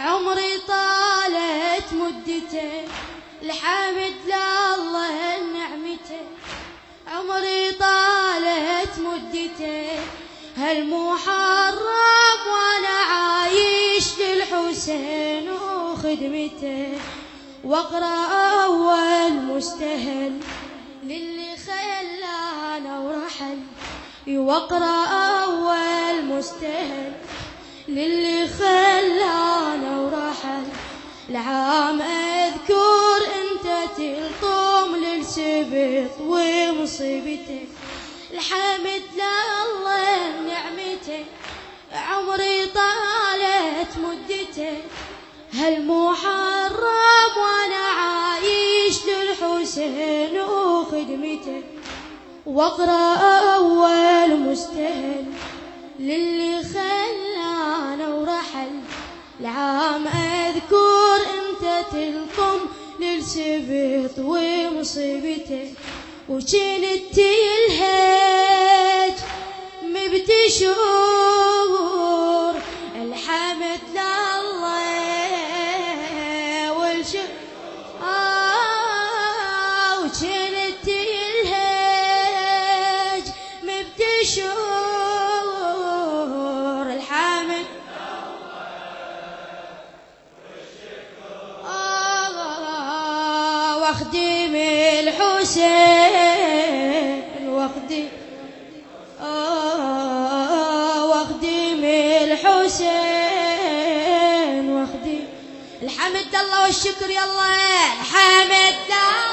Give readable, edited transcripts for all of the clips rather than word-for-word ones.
عمري طالت مدته الحمد لله نعمته، عمري طالت مدته هالمحرم وانا عايش للحسين وخدمته، واقرا اول مستهل للي خلانا ورحل، واقرا اول مستهل للي خلانا ورحل. العام اذكر انت تلطم للسبط ومصيبته، الحمد لله نعمته عمري طالت مدته هالمحرم وانا عايش للحسين وخدمته، واقرا اول مستهل للي خلانا ورحل. العام اذكر انت تلطم للسبط ومصيبته، وجنت تلهج مبتشور الحمد لله والشكر وجنت تلهج مبتشور الحمد واخدم الحسين واخدم الحسين واخدم الحمد لله والشكر يلا الحمد لله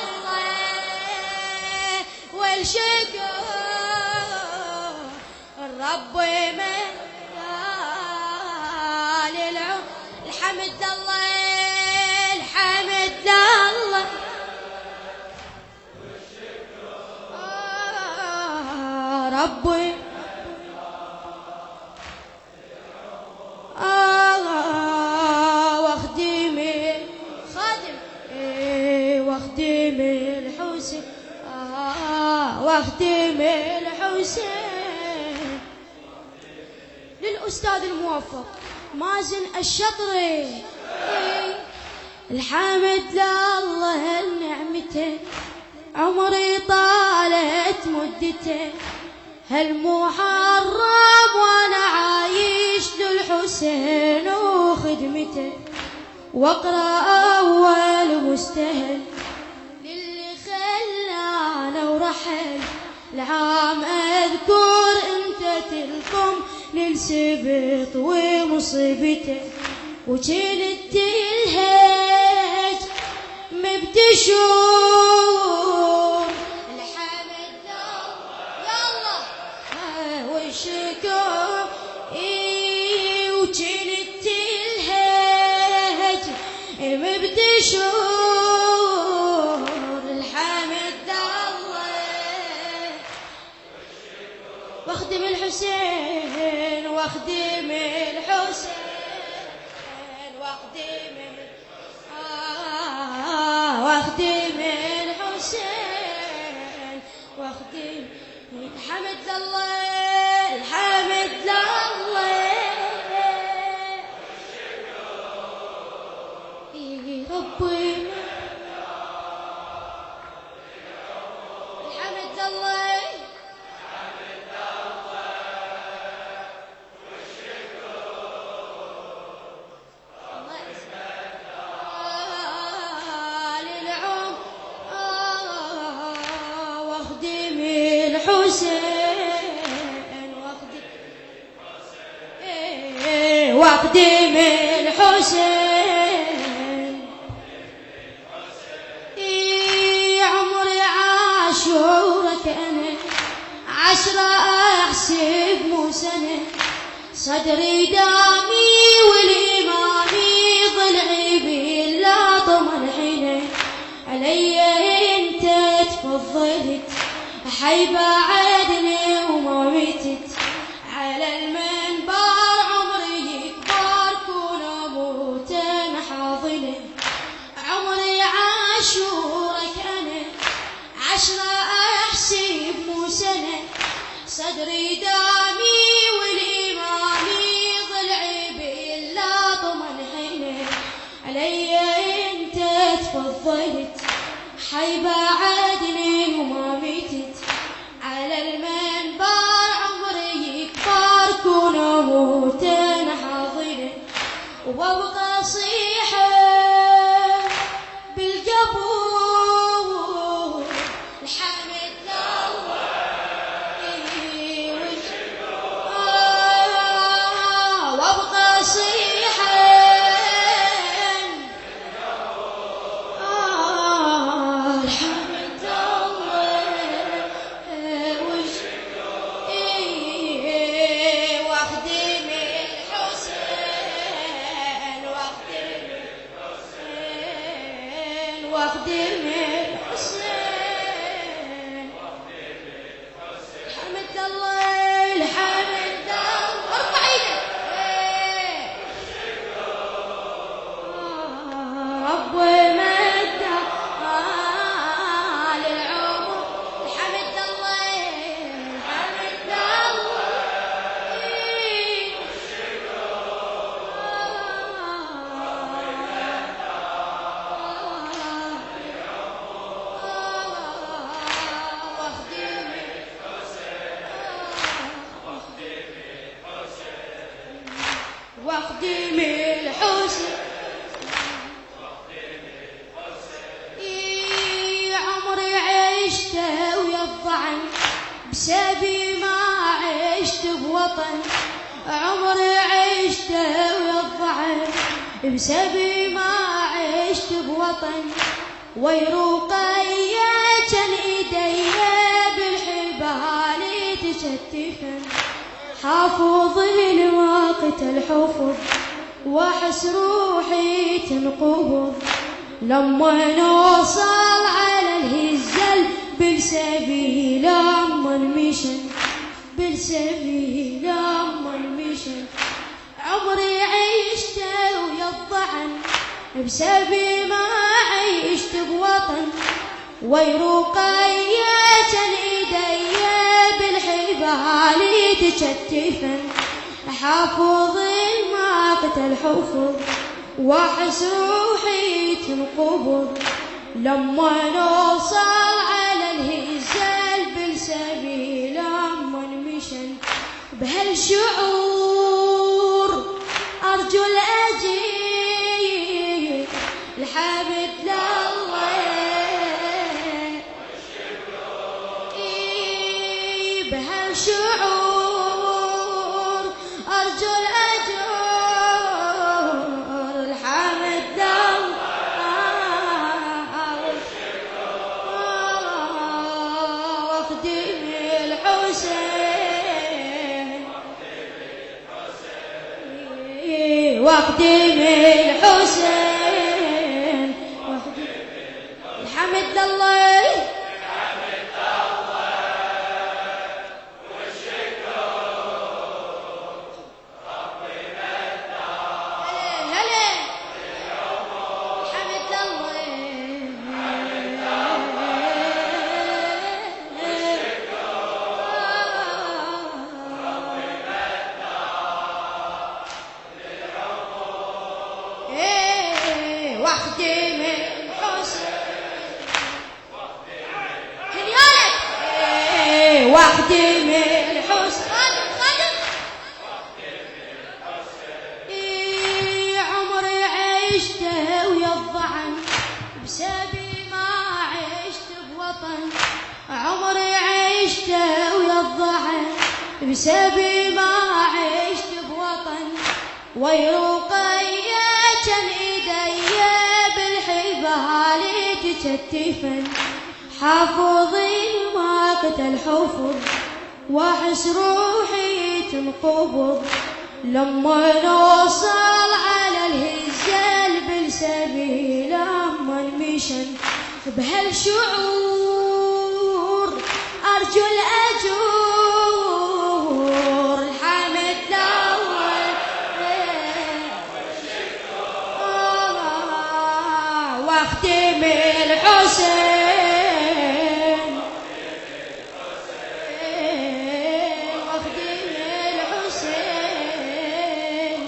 والشكر الرب من للعم الحمد لله الحمد لله ربي واخدم خادم واخدم الحسين واخدم الحسين للأستاذ الموفق مازن الشطري. الحمد لله نعمته عمري طالت مدته هالمحرم وانا عايش للحسين وخدمته، واقرا اول مستهل للي خلانا ورحل. العام اذكر انت تلطم للسبط ومصيبته، وجنت تلهج مبتشور الحمد لله والشكر وجنت تلهج مبتشور الحمد لله واخدم الحسين واخدم الحسين واخدم واخدم الحسين واخدم الحمد لله الحمد لله ربي الحمد لله واخدم الحسين عمري عاشورك انا 10 احسب مو سنه، صدري دامي والامامي ضلعي بالله طمن حينه، علي انت تفضلت حي بعدني وما ميتت، على المنبر عمري يكبر كون اموت محاضنه، عمري عاشورك انا 10 احسب مو سنه، صدري دامي والامامي ضلعي بالله طمن حينه، الله الحمد الله ارفع ايدك رب مد للعمر الحمد الله الحمد الله واخدم الحسن عمري عشته ويا الضعن بسبي ما عشت بوطن عمري عشته ويا الضعن بسبي ما عشت بوطن ويروقيا كان ايديا بالحبال تشتفن حافظ الوقت الحفظ واحس روحي تنقبض لما نوصل على الهزل بالسبيل لما المشن بالسبيل لما المشن عمري عشته ويا الضعن بسبي ما عشت بوطن ويروقيا كان ايديا بالحبال تشتفن حافظ الموقت الحفظ واحس روحي تنقبض لما نوصل على الهزال بالسبيل لما نمشن بهالشعور ارجو الاجيل الحمد لله بهالشعور ارجو الاجر الحمد واخدم الحسين واخدم الحسين الحمد لله واخدم الحسين هنيالك واخدم الحسين خادم عمري عشته ويا الضعن بسبي ما عشت بوطن عمري عشته ويا الضعن بسبي ما عشت بوطن ويروقيا كان ايديا بالحبال تشتفن حافظ الوقت الحفظ واحس روحي تنقبض لما نوصل على الهزال بالسبيل لما نمشن بهالشعور ارجو الاجور الحمد لله واخدم الحسين واخدم الحسين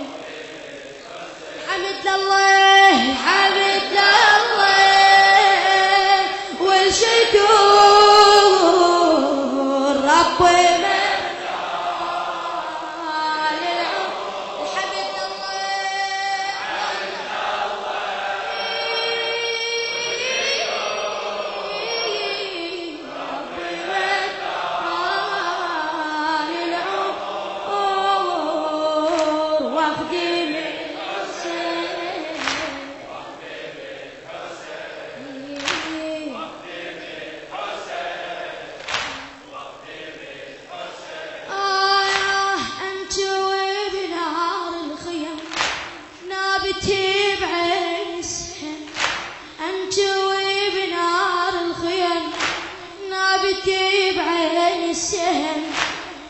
حمد الله حمد الله والشكر رب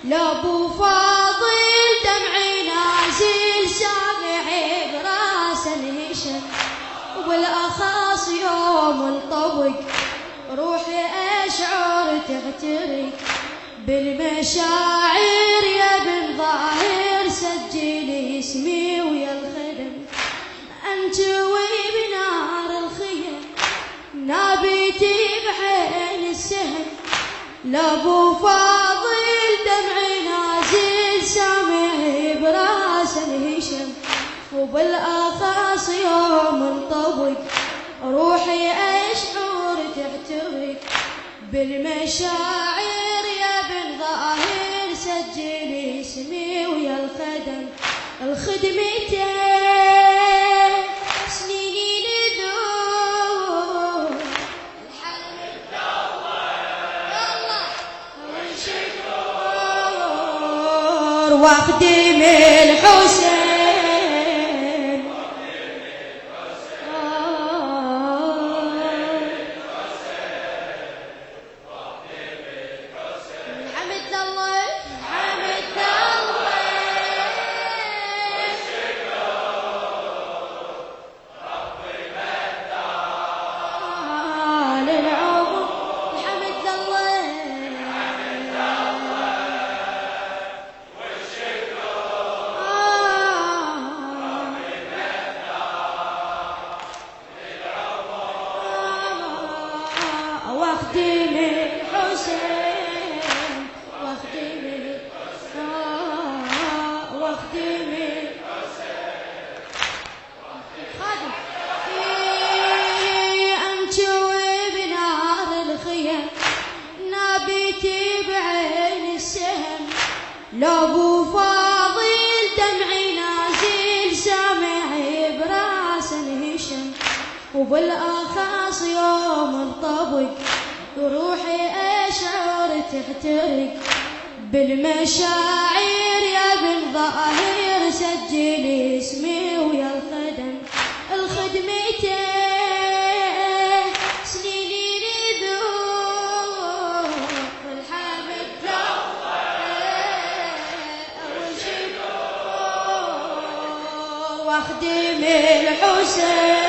لابو فاضل دمعي نازل سامعي براس الهشم، وبالاخص يوم الطوق روحي اشعر تغترق بالمشاعر يا بن ظاهر، سجلي اسمي ويا الخدم انجوي بنار الخيم، نابيتي بعين السهم. لابو فاضل دمعي نازل سامعي براس الهشم، وبالاخص يوم انطبق روحي اشعر تحترق بالمشاعر يا بن ظاهر، سجلي اسمي ويا الخدم الخدمتين سنين ذوق واخدم الحسين حمد الله حمد الله للعمر حمد الله واخدم الحسين واخدم واخدم خادم انجوي بنار الخيم، نابيتي بعين السهم. لابو فاضل دمعي نازل سامعي براس الهشم، وبالاخص يوم انطبق روحي اشعر تحترق بالمشاعر يا بن ظاهر، سجلي اسمي ويا الخدم الخدمتين سنين ذوق الحمد واخدم الحسين